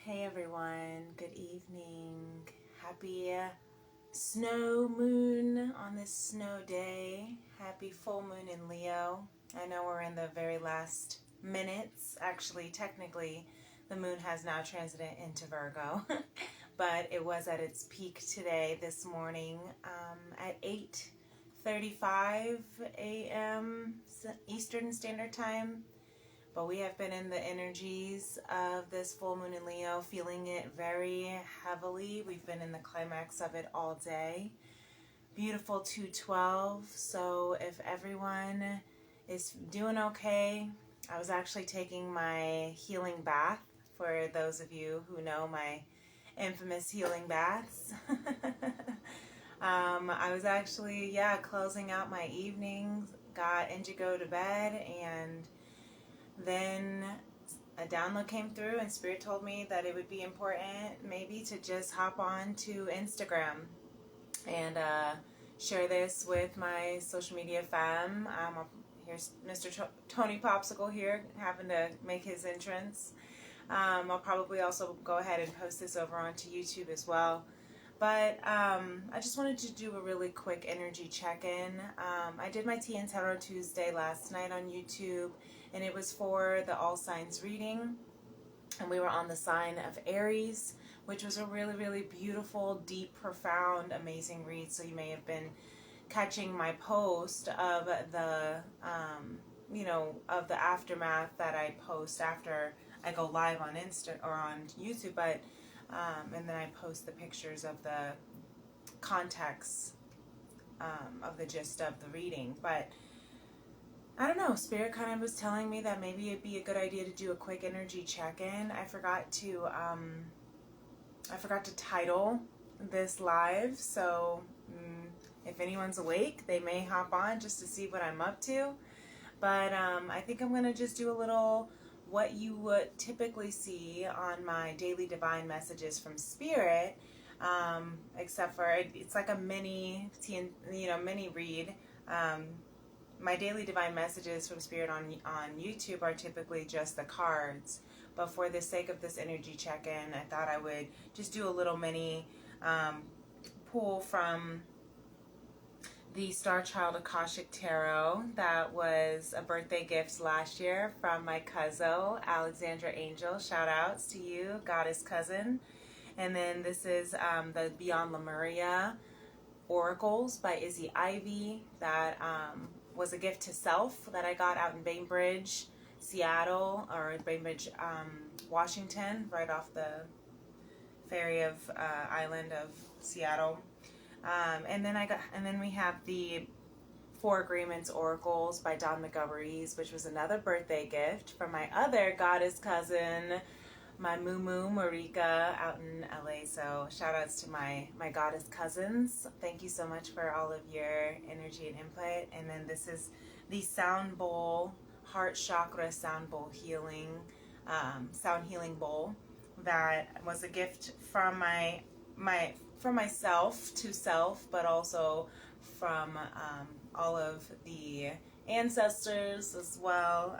Hey everyone, good evening. Happy snow moon on this snow day. Happy full moon in Leo. I know we're in the very last minutes. Actually, technically, the moon has now transited into Virgo, but it was at its peak today, this morning, at 8:35 a.m. Eastern Standard Time. But we have been in the energies of this full moon in Leo, feeling it very heavily. We've been in the climax of it all day. Beautiful 212. So if everyone is doing okay, I was actually taking my healing bath, for those of you who know my infamous healing baths. I was actually, closing out my evenings, got Indigo to bed, and then a download came through and Spirit told me that it would be important maybe to just hop on to Instagram and share this with my social media fam. Here's Mr. Tony Popsicle here having to make his entrance. I'll probably also go ahead and post this over onto YouTube as well. But I just wanted to do a really quick energy check-in. I did my Tea+Tarot Tuesday last night on YouTube, and it was for the All Signs reading. And we were on the sign of Aries, which was a really, really beautiful, deep, profound, amazing read. So you may have been catching my post of the, of the aftermath that I post after I go live on Insta or on YouTube, but and then I post the pictures of the context of the gist of the reading. But I don't know, Spirit kind of was telling me that maybe it'd be a good idea to do a quick energy check-in. I forgot to title this live, so if anyone's awake, they may hop on just to see what I'm up to. But I think I'm gonna just do a little what you would typically see on my daily divine messages from Spirit, except for it's like a mini read. My daily divine messages from Spirit on YouTube are typically just the cards, but for the sake of this energy check-in, I thought I would just do a little mini pull from the Star Child Akashic Tarot that was a birthday gift last year from my cousin, Alexandra Angel. Shout outs to you, goddess cousin. And then this is the Beyond Lemuria Oracles by Izzy Ivy. That was a gift to self that I got out in Bainbridge, Seattle, or Bainbridge, Washington, right off the ferry of island of Seattle. And then we have the Four Agreements Oracles by Don McGovery's, which was another birthday gift from my other goddess cousin, my Moo Marika, out in LA. So shout outs to my goddess cousins. Thank you so much for all of your energy and input. And then this is the sound bowl, heart chakra sound bowl healing, sound healing bowl that was a gift from from myself to self, but also from all of the ancestors as well,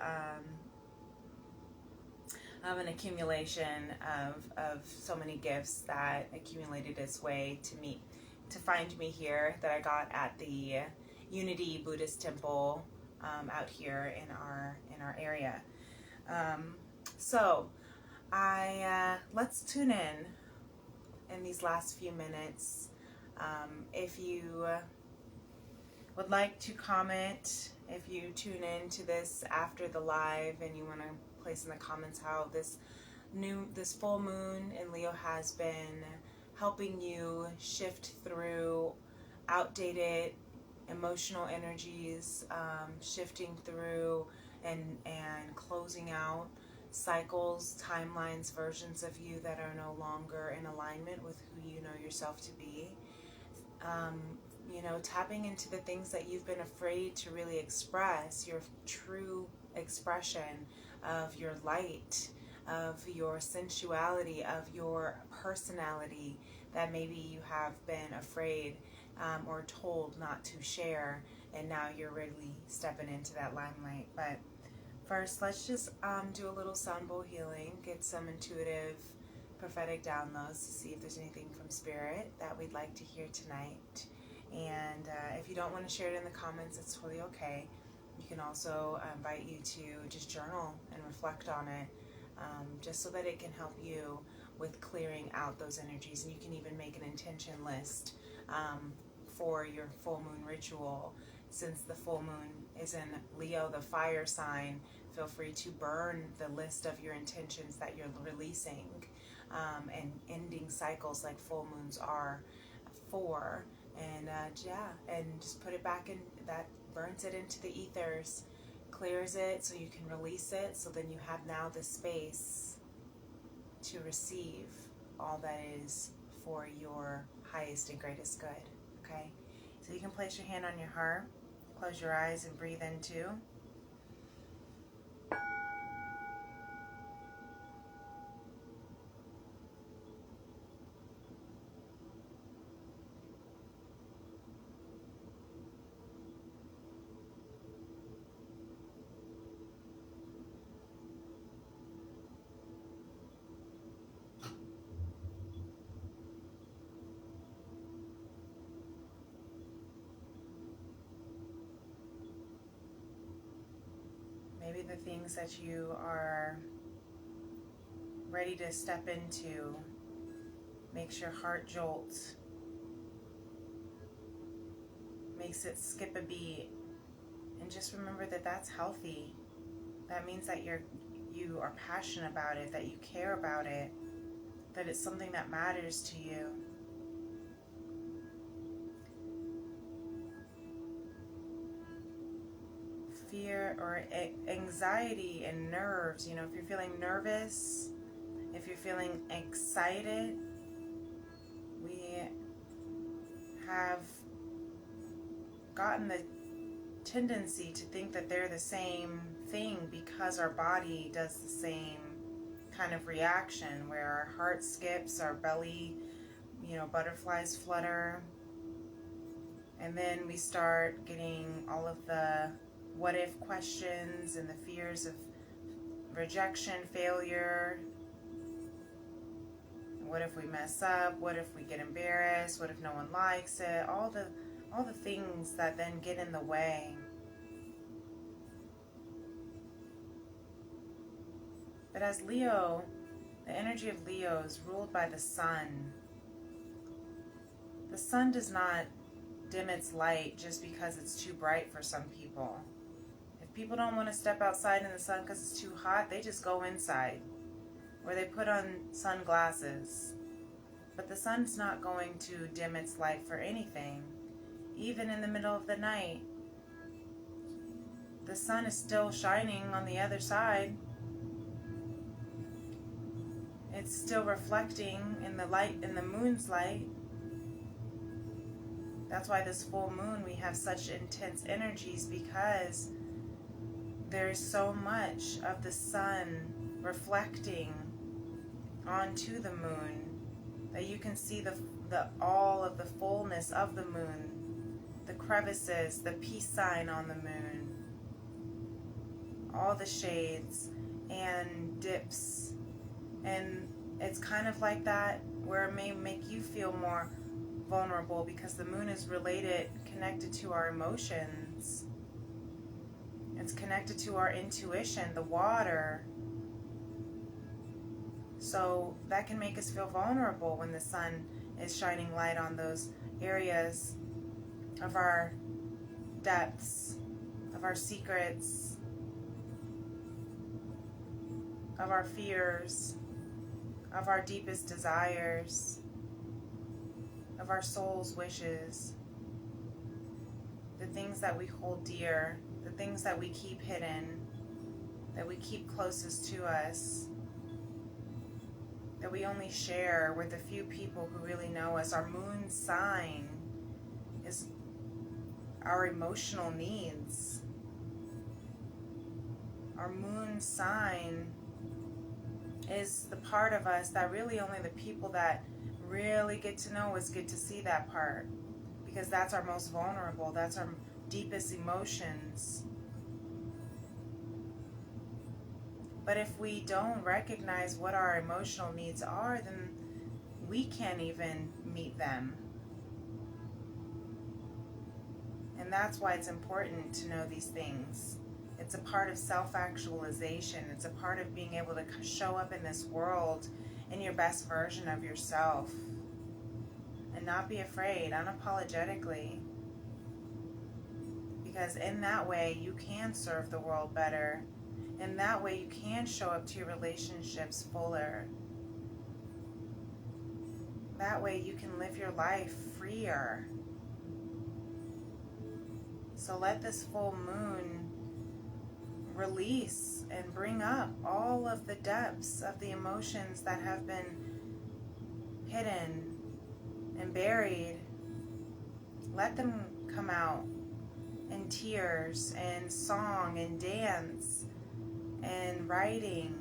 of an accumulation of so many gifts that accumulated its way to find me here, that I got at the Unity Buddhist Temple out here in our area. So let's tune in these last few minutes. If you would like to comment, if you tune in to this after the live and you want to place in the comments how this full moon in Leo has been helping you shift through outdated emotional energies, shifting through and closing out cycles, timelines, versions of you that are no longer in alignment with who you know yourself to be. Tapping into the things that you've been afraid to really express, your true expression of your light, of your sensuality, of your personality that maybe you have been afraid or told not to share, and now you're really stepping into that limelight. But first, let's just do a little sound bowl healing, get some intuitive prophetic downloads to see if there's anything from Spirit that we'd like to hear tonight. And if you don't want to share it in the comments, it's totally okay. You can also invite you to just journal and reflect on it, just so that it can help you with clearing out those energies. And you can even make an intention list for your full moon ritual. Since the full moon is in Leo, the fire sign, feel free to burn the list of your intentions that you're releasing and ending cycles like full moons are for. And and just put it back in, that burns it into the ethers, clears it so you can release it, so then you have now the space to receive all that is for your highest and greatest good. Okay, so you can place your hand on your heart, close your eyes, and breathe in too. Maybe the things that you are ready to step into makes your heart jolt, makes it skip a beat. And just remember that that's healthy. That means that you are passionate about it, that you care about it, that it's something that matters to you. Fear or anxiety and nerves, if you're feeling nervous, if you're feeling excited, we have gotten the tendency to think that they're the same thing because our body does the same kind of reaction, where our heart skips, our belly, butterflies flutter, and then we start getting all of the what if questions and the fears of rejection, failure. What if we mess up? What if we get embarrassed? What if no one likes it? All the things that then get in the way. But as Leo, the energy of Leo is ruled by the sun. The sun does not dim its light just because it's too bright for some people. If people don't want to step outside in the sun because it's too hot, they just go inside, or they put on sunglasses. But the sun's not going to dim its light for anything. Even in the middle of the night, the sun is still shining on the other side. It's still reflecting in the light, in the moon's light. That's why this full moon, we have such intense energies, because there's so much of the sun reflecting onto the moon that you can see the all of the fullness of the moon, the crevices, the peace sign on the moon, all the shades and dips. And it's kind of like that, where it may make you feel more vulnerable, because the moon is connected to our emotions. It's connected to our intuition, the water. So that can make us feel vulnerable when the sun is shining light on those areas of our depths, of our secrets, of our fears, of our deepest desires, of our soul's wishes, the things that we hold dear, the things that we keep hidden, that we keep closest to us, that we only share with a few people who really know us. Our moon sign is our emotional needs. Our moon sign is the part of us that really only the people that really get to know us get to see that part, because that's our most vulnerable, that's our deepest emotions. But if we don't recognize what our emotional needs are, then we can't even meet them. And that's why it's important to know these things. It's a part of self-actualization. It's a part of being able to show up in this world in your best version of yourself. And not be afraid, unapologetically. Because in that way, you can serve the world better. In that way, you can show up to your relationships fuller. That way, you can live your life freer. So let this full moon release and bring up all of the depths of the emotions that have been hidden and buried. Let them come out in tears and song and dance and writing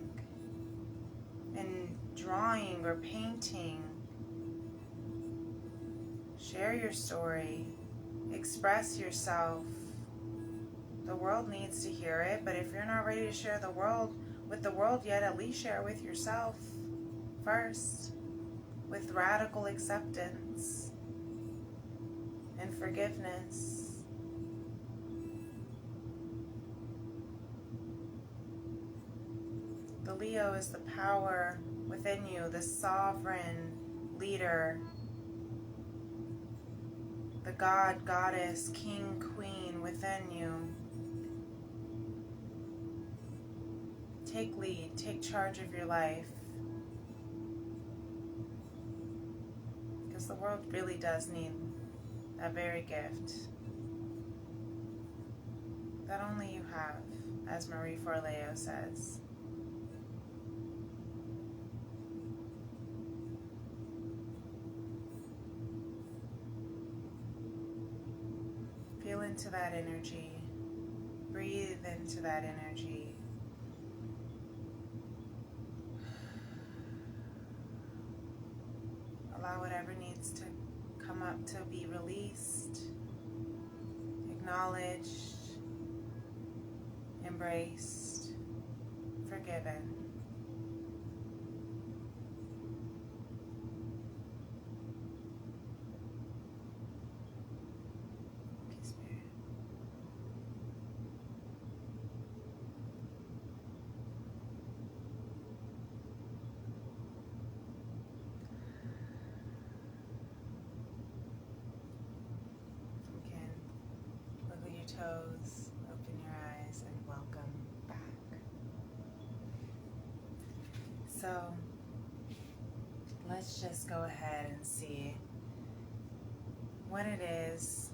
and drawing or painting. Share your story. Express yourself. The world needs to hear it, but if you're not ready to share the world with the world yet, at least share it with yourself first, with radical acceptance and forgiveness. The Leo is the power within you, the sovereign leader, the God, goddess, king, queen within you. Take lead, take charge of your life. Because the world really does need that very gift that only you have, as Marie Forleo says. Feel into that energy. Breathe into that energy. Allow whatever needs to come up to be released, acknowledged, embraced, forgiven. Okay, Spirit. Toes, open your eyes, and welcome back. So let's just go ahead and see what it is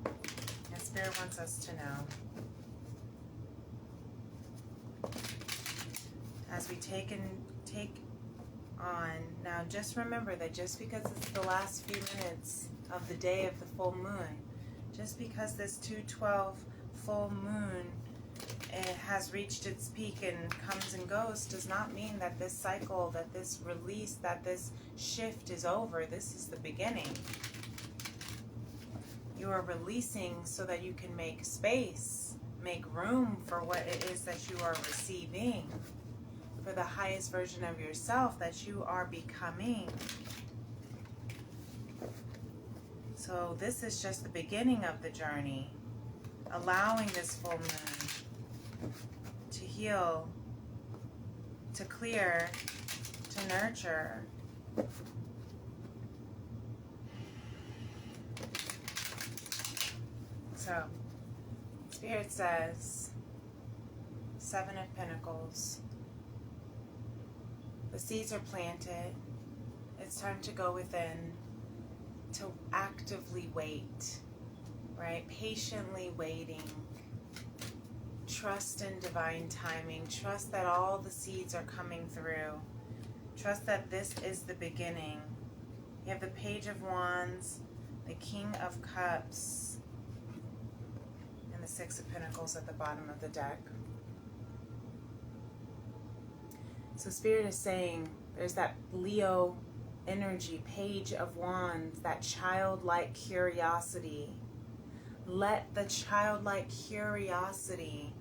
that Spirit wants us to know as we take on. Now just remember that just because it's the last few minutes of the day of the full moon, just because this 2/12 full moon has reached its peak and comes and goes, does not mean that this cycle, that this release, that this shift is over. This is the beginning. You are releasing so that you can make space, make room for what it is that you are receiving, for the highest version of yourself that you are becoming. So this is just the beginning of the journey, allowing this full moon to heal, to clear, to nurture. So, Spirit says, 7 of Pentacles. The seeds are planted. It's time to go within, to actively wait, right? Patiently waiting. Trust in divine timing. Trust that all the seeds are coming through. Trust that this is the beginning. You have the Page of Wands, the King of Cups, and the 6 of Pentacles at the bottom of the deck. So Spirit is saying there's that Leo energy, Page of Wands, that childlike curiosity. Let the childlike curiosity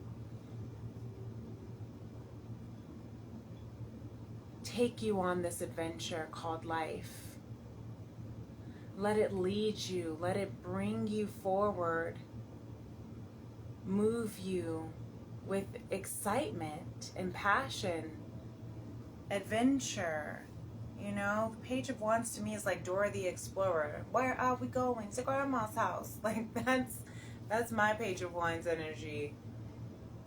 take you on this adventure called life. Let it lead you. Let it bring you forward. Move you with excitement and passion, adventure. You know, the Page of Wands to me is like Dora the Explorer. Where are we going? To Grandma's house. Like that's my Page of Wands energy.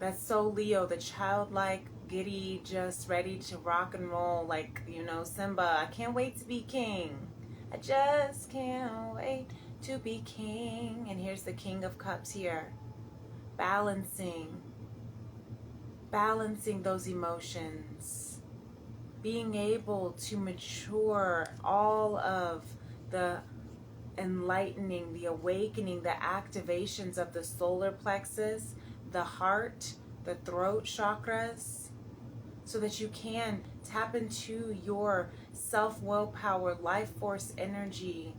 That's so Leo, the childlike, giddy, just ready to rock and roll. Like, you know, Simba, I can't wait to be king. I just can't wait to be king. And here's the King of Cups here. Balancing those emotions. Being able to mature all of the enlightening, the awakening, the activations of the solar plexus, the heart, the throat chakras, so that you can tap into your self-willpower, life force energy,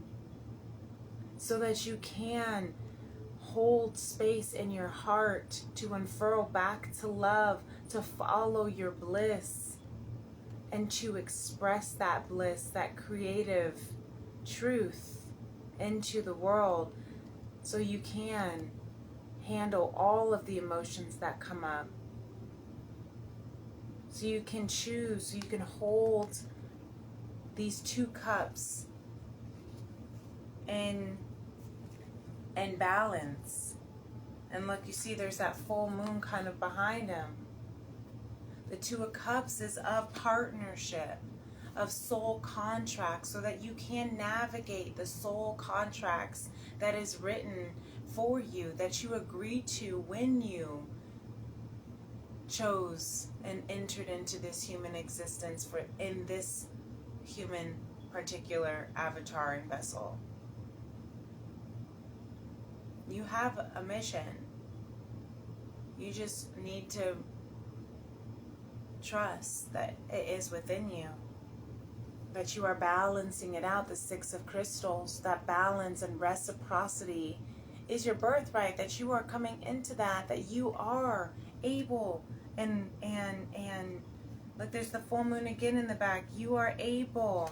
so that you can hold space in your heart to unfurl back to love, to follow your bliss, and to express that bliss, that creative truth into the world, so you can handle all of the emotions that come up. So you can choose, so you can hold these two cups in balance. And look, you see there's that full moon kind of behind him. The Two of Cups is of partnership, of soul contracts, so that you can navigate the soul contracts that is written for you, that you agreed to when you chose and entered into this human existence in this human particular avatar and vessel. You have a mission. You just need to trust that it is within you, that you are balancing it out. The Six of Crystals, that balance and reciprocity is your birthright, that you are coming into that you are able, and look, there's the full moon again in the back. You are able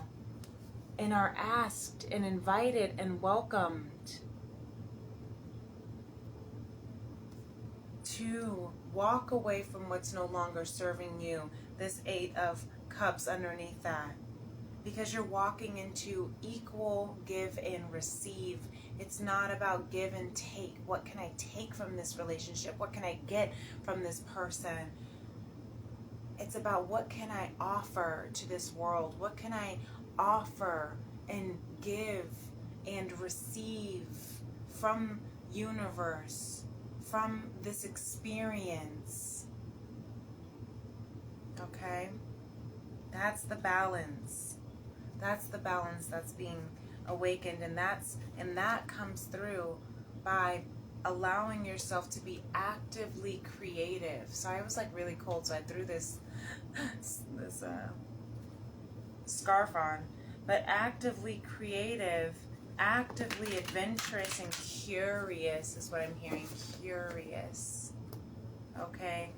and are asked and invited and welcomed to walk away from what's no longer serving you. This Eight of Cups underneath that. Because you're walking into equal give and receive. It's not about give and take. What can I take from this relationship? What can I get from this person? It's about what can I offer to this world? What can I offer and give and receive from universe, from this experience? Okay? That's the balance. That's the balance that's being awakened, and that comes through by allowing yourself to be actively creative. So I was like really cold, so I threw this scarf on. But actively creative, actively adventurous, and curious is what I'm hearing. Curious. Okay?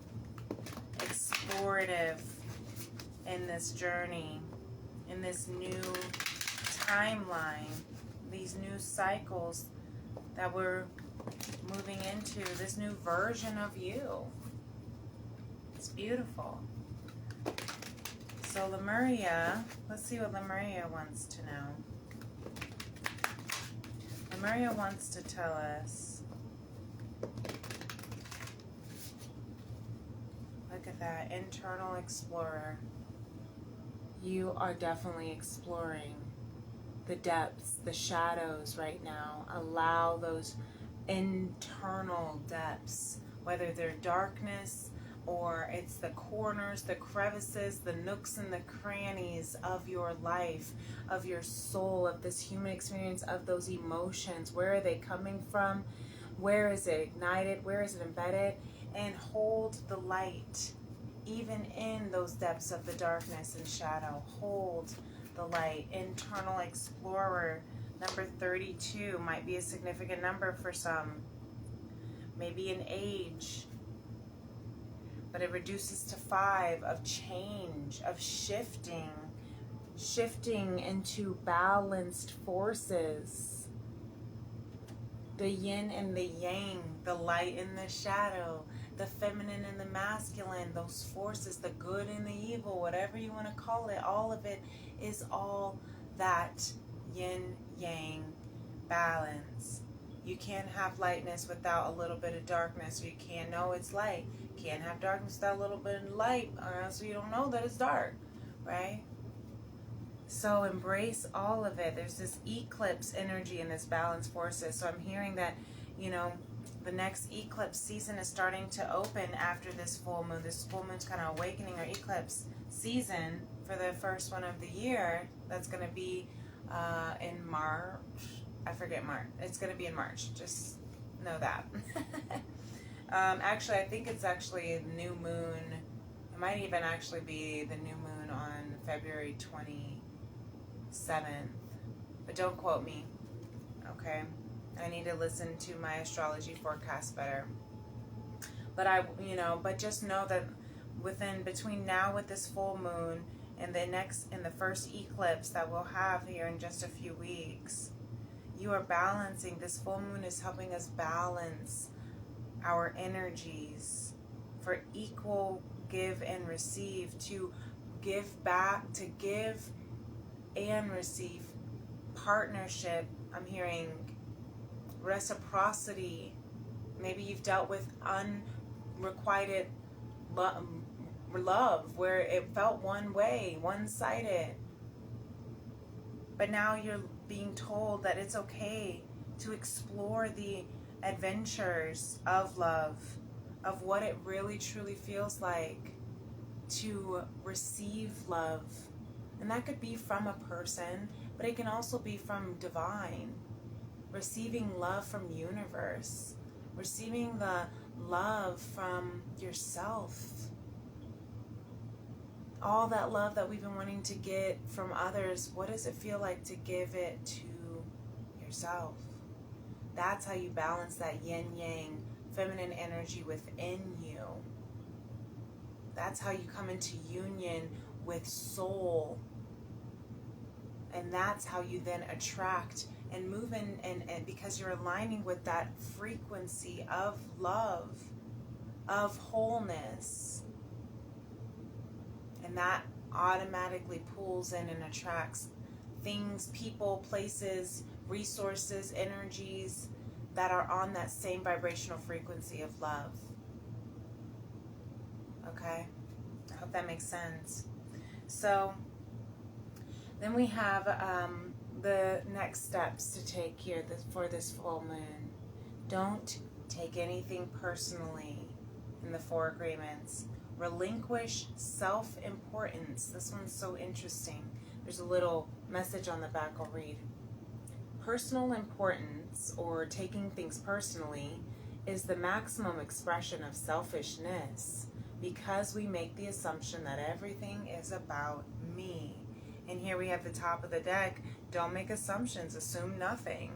Explorative in this journey, in this new timeline, these new cycles that we're moving into, this new version of you. It's beautiful. So Lemuria, let's see what Lemuria wants to know. Lemuria wants to tell us, look at that, internal explorer. You are definitely exploring the depths, the shadows right now. Allow those internal depths, whether they're darkness or it's the corners, the crevices, the nooks and the crannies of your life, of your soul, of this human experience, of those emotions. Where are they coming from? Where is it ignited? Where is it embedded? And hold the light, even in those depths of the darkness and shadow. Hold the light. Internal explorer, number 32 might be a significant number for some. Maybe an age. but it reduces to 5 of change, of shifting into balanced forces. The yin and the yang, the light and the shadow, the feminine and the masculine, those forces, the good and the evil, whatever you want to call it, all of it is all that yin yang balance. You can't have lightness without a little bit of darkness, or you can't know it's light. You can't have darkness without a little bit of light, or else you don't know that it's dark, right? So embrace all of it. There's this eclipse energy in this balance forces. So I'm hearing that, you know, the next eclipse season is starting to open after this full moon. This full moon's kind of awakening our eclipse season for the first one of the year. That's going to be in March. I forget March. It's going to be in March. Just know that. Actually, I think it's actually a new moon. It might even actually be the new moon on February 27th. But don't quote me. Okay? I need to listen to my astrology forecast better. But but just know that between now with this full moon and the first eclipse that we'll have here in just a few weeks, you are balancing. This full moon is helping us balance our energies for equal give and receive, to give back, to give and receive, partnership. I'm hearing reciprocity. Maybe you've dealt with unrequited love where it felt one way, one-sided. But now you're being told that it's okay to explore the adventures of love, of what it really truly feels like to receive love. And that could be from a person, but it can also be from divine. Receiving love from universe. Receiving the love from yourself. All that love that we've been wanting to get from others, what does it feel like to give it to yourself? That's how you balance that yin-yang feminine energy within you. That's how you come into union with soul. And that's how you then attract and move in, and because you're aligning with that frequency of love, of wholeness. And that automatically pulls in and attracts things, people, places, resources, energies that are on that same vibrational frequency of love. Okay? I hope that makes sense. So, then we have the next steps to take here for this full moon. Don't take anything personally in the 4 agreements. Relinquish self-importance. This one's so interesting. There's a little message on the back I'll read. Personal importance, or taking things personally, is the maximum expression of selfishness because we make the assumption that everything is about me. And here we have the top of the deck. Don't make assumptions. Assume nothing.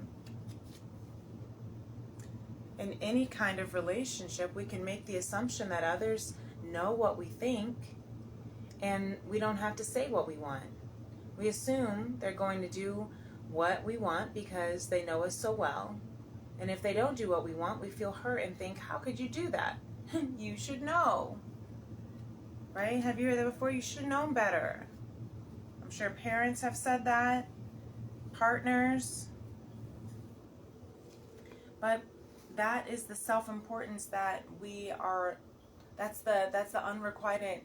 In any kind of relationship, we can make the assumption that others know what we think, and we don't have to say what we want. We assume they're going to do what we want because they know us so well. And if they don't do what we want, we feel hurt and think, how could you do that? You should know. Right? Have you heard that before? You should know better. I'm sure parents have said that. Partners. But that is the self-importance that we are. That's the unrequited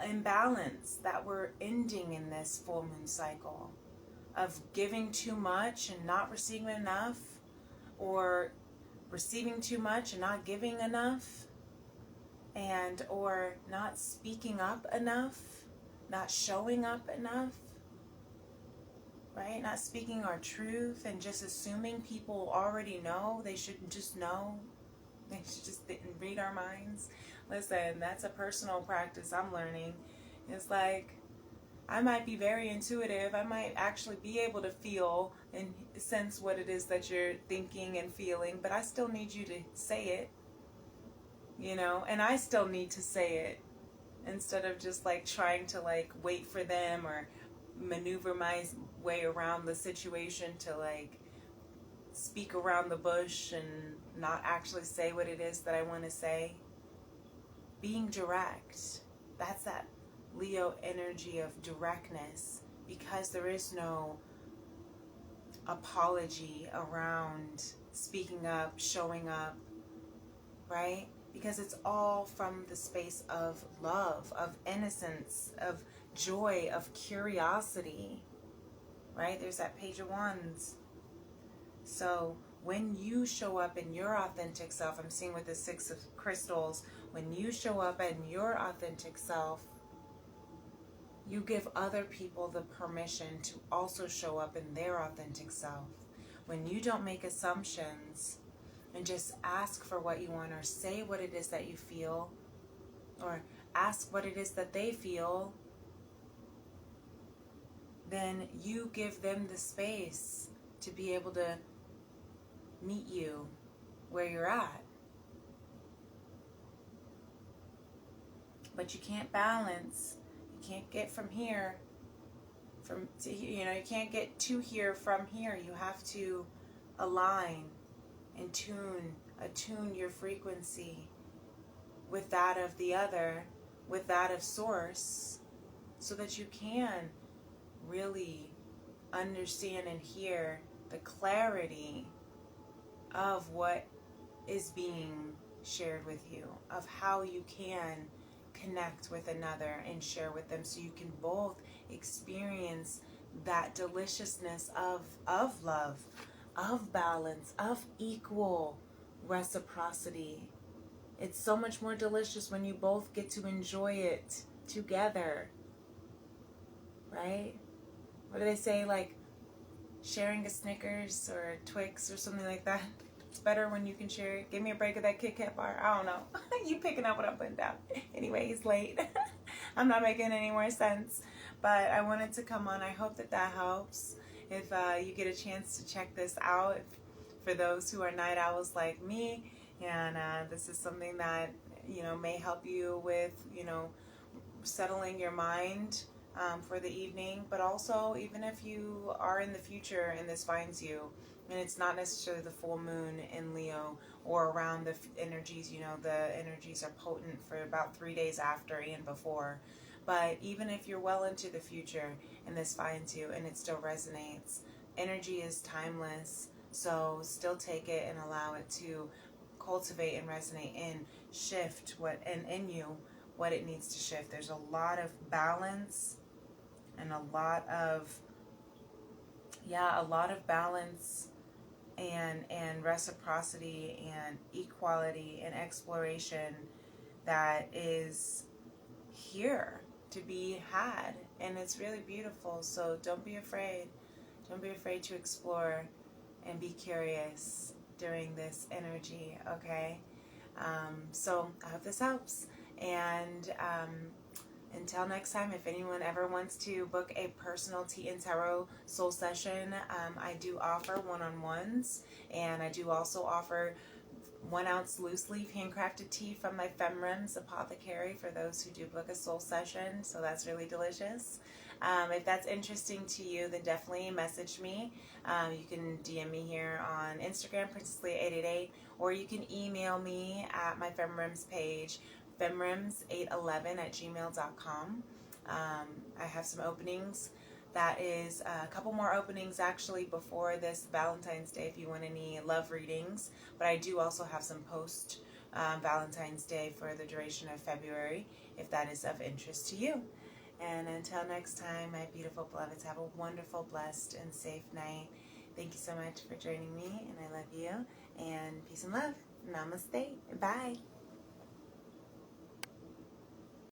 imbalance that we're ending in this full moon cycle of giving too much and not receiving enough, or receiving too much and not giving enough, and or not speaking up enough, not showing up enough, right? Not speaking our truth and just assuming people already know. They should just know. They should just read our minds. Listen, that's a personal practice I'm learning. It's like, I might be very intuitive. I might actually be able to feel and sense what it is that you're thinking and feeling, but I still need you to say it. you know, and I still need to say it instead of just like trying to like wait for them or maneuver my way around the situation to like speak around the bush and not actually say what it is that I want to say. Being direct, that's that Leo energy of directness, because there is no apology around speaking up, showing up, right? Because it's all from the space of love, of innocence, of joy, of curiosity, right? There's that Page of Wands. So when you show up in your authentic self, I'm seeing with the Six of Crystals, when you show up in your authentic self, you give other people the permission to also show up in their authentic self. When you don't make assumptions and just ask for what you want, or say what it is that you feel, or ask what it is that they feel, then you give them the space to be able to meet you where you're at. But you can't balance. You can't get from here to, you know, you can't get to here from here. You have to align and attune your frequency with that of the other, with that of source, so that you can really understand and hear the clarity of what is being shared with you, of how you can connect with another and share with them, so you can both experience that deliciousness of love, of balance, of equal reciprocity. It's so much more delicious when you both get to enjoy it together, right? What do they say, like sharing a Snickers or a Twix or something like that? It's better when you can share it. Give me a break of that Kit Kat bar. I don't know. You picking up what I'm putting down. Anyway, it's late. I'm not making any more sense. But I wanted to come on. I hope that that helps. If you get a chance to check this out, for those who are night owls like me, and this is something that, you know, may help you with, you know, settling your mind for the evening. But also, even if you are in the future and this finds you, and it's not necessarily the full moon in Leo or around the energies, you know, the energies are potent for about 3 days after and before. But even if you're well into the future and this finds you and it still resonates, energy is timeless. So still take it and allow it to cultivate and resonate and shift what, and in you, what it needs to shift. There's a lot of balance and a lot of balance and reciprocity and equality and exploration that is here to be had, and it's really beautiful. So don't be afraid to explore and be curious during this energy, okay? So I hope this helps, and until next time, if anyone ever wants to book a personal Tea+Tarot soul session, I do offer one-on-ones, and I do also offer 1 ounce loose leaf handcrafted tea from my FemRems apothecary for those who do book a soul session. So that's really delicious. If that's interesting to you, then definitely message me. You can DM me here on Instagram, Princess Leah 888, or you can email me at my FemRems page, femrems811@gmail.com. I have some openings. That is a couple more openings actually before this Valentine's Day if you want any love readings. But I do also have some post Valentine's Day for the duration of February, if that is of interest to you. And until next time, my beautiful beloveds, have a wonderful, blessed, and safe night. Thank you so much for joining me, and I love you. And peace and love. Namaste. Bye.